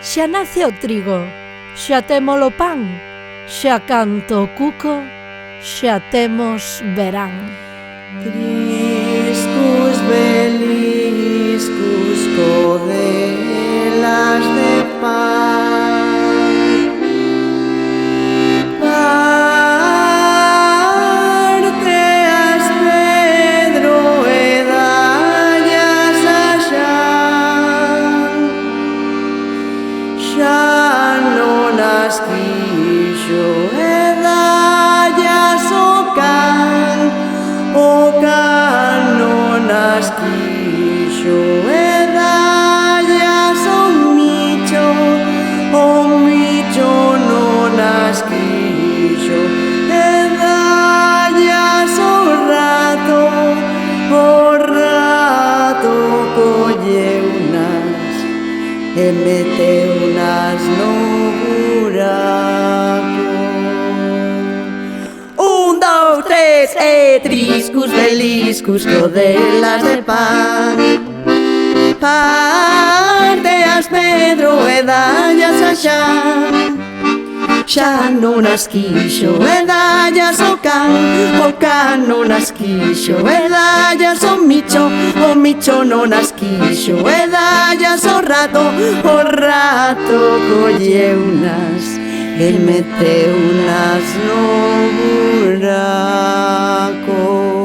xa nace o trigo, xa temos o pan, xa canto o cuco, xa temos verán. Triscus, beliscus, codelas de pan. Parteas, Pedro, e dallas a Xan. Xa non as quixo e dallas o can. O can non as quixo e dallas o micho non as quixo e dallas o rato colleunas e meteunas no buraco. Un, dous, tres, e triscus, beliscus, codelas de pan. Parteas, Pedro, e dallas a Xan. Xa non as quixo e dallas o can non as quixo e dallas o micho non as quixo e dallas o rato colleunas e meteunas no buraco.